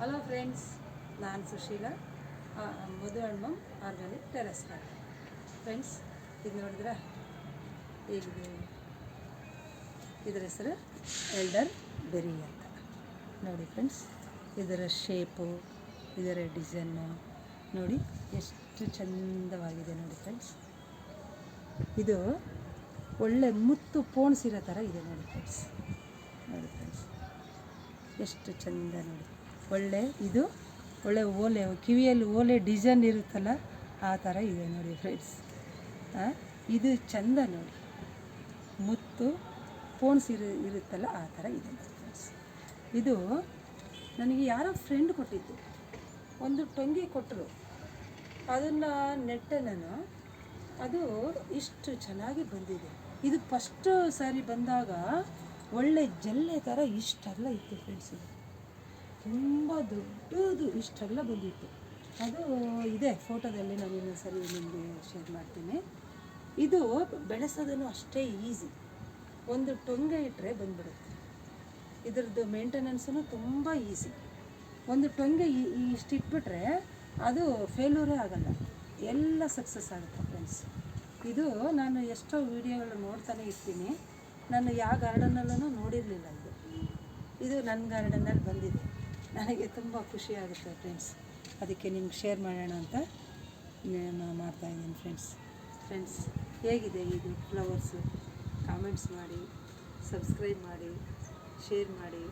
Hello friends, ನಾನು Sushila, Madhu and mum organic terrace garden. Friends, ಇದು ನೋಡಿದ್ರೆ ಹೇಗಿದೆ? ಇದರ ಹೆಸರು ಎಲ್ಡರ್ ಬೆರಿ ಅಂತ. ನೋಡಿ ಫ್ರೆಂಡ್ಸ್, ಇದರ ಶೇಪು, ಇದರ ಡಿಸೈನು ನೋಡಿ ಎಷ್ಟು ಚಂದವಾಗಿದೆ ನೋಡಿ ಫ್ರೆಂಡ್ಸ್. ಇದು ಒಳ್ಳೆ ಮುತ್ತು ಪೋಣಿಸಿರೋ ಥರ ಇದೆ ನೋಡಿ ಫ್ರೆಂಡ್ಸ್. ನೋಡಿ ಫ್ರೆಂಡ್ಸ್, ಎಷ್ಟು ಚಂದ ನೋಡಿ. ಒಳ್ಳೆ ಓಲೆ, ಕಿವಿಯಲ್ಲಿ ಓಲೆ ಡಿಸೈನ್ ಇರುತ್ತಲ್ಲ, ಆ ಥರ ಇದೆ ನೋಡಿ ಫ್ರೆಂಡ್ಸ್. ಇದು ಚಂದ ನೋಡಿ, ಮುತ್ತು ಇರುತ್ತಲ್ಲ ಆ ಥರ ಇದೆ ನೋಡಿ ಫ್ರೆಂಡ್ಸ್. ಇದು ನನಗೆ ಯಾರೋ ಫ್ರೆಂಡ್ ಕೊಟ್ಟಿದ್ದು, ಒಂದು ಟೊಂಗಿ ಕೊಟ್ಟರು. ಅದನ್ನು ನೆಟ್ಟೆ ನಾನು. ಅದು ಇಷ್ಟು ಚೆನ್ನಾಗಿ ಬಂದಿದೆ. ಇದು ಫಸ್ಟು ಸಾರಿ ಬಂದಾಗ ಒಳ್ಳೆ ಜಲ್ಲೆ ಥರ ಇಷ್ಟೆಲ್ಲ ಇತ್ತು ಫ್ರೆಂಡ್ಸ್. ಇದು ತುಂಬ ದೊಡ್ಡದು, ಇಷ್ಟೆಲ್ಲ ಬಂದಿತ್ತು. ಅದು ಇದೆ ಫೋಟೋದಲ್ಲಿ, ನಾನು ಇನ್ನೊಂದು ಸರಿ ನಿಮಗೆ ಶೇರ್ ಮಾಡ್ತೀನಿ. ಇದು ಬೆಳೆಸೋದನ್ನು ಅಷ್ಟೇ ಈಸಿ. ಒಂದು ಟೊಂಗೆ ಇಟ್ಟರೆ ಬಂದ್ಬಿಡುತ್ತೆ. ಇದರದ್ದು ಮೇಂಟೆನೆನ್ಸೂ ತುಂಬ ಈಸಿ. ಒಂದು ಟೊಂಗೆ ಇಷ್ಟು ಇಟ್ಬಿಟ್ರೆ ಅದು ಫೇಲ್ಯೂರೇ ಆಗೋಲ್ಲ, ಎಲ್ಲ ಸಕ್ಸಸ್ ಆಗುತ್ತೆ ಫ್ರೆಂಡ್ಸ್. ಇದು ನಾನು ಎಷ್ಟೋ ವೀಡಿಯೋಗಳು ನೋಡ್ತಾನೆ ಇರ್ತೀನಿ. ನಾನು ಯಾವ ಗಾರ್ಡನಲ್ಲೂ ನೋಡಿರಲಿಲ್ಲ. ಇದು ನನ್ನ ಗಾರ್ಡನಲ್ಲಿ ಬಂದಿದೆ. ನನಗೆ ತುಂಬ ಖುಷಿ ಆಗುತ್ತೆ ಫ್ರೆಂಡ್ಸ್. ಅದಕ್ಕೆ ನಿಮ್ಗೆ ಶೇರ್ ಮಾಡೋಣ ಅಂತ ಮಾಡ್ತಾಯಿದ್ದೀನಿ ಫ್ರೆಂಡ್ಸ್. ಹೇಗಿದೆ ಇದು ಫ್ಲವರ್ಸು? ಕಾಮೆಂಟ್ಸ್ ಮಾಡಿ, ಸಬ್ಸ್ಕ್ರೈಬ್ ಮಾಡಿ, ಶೇರ್ ಮಾಡಿ.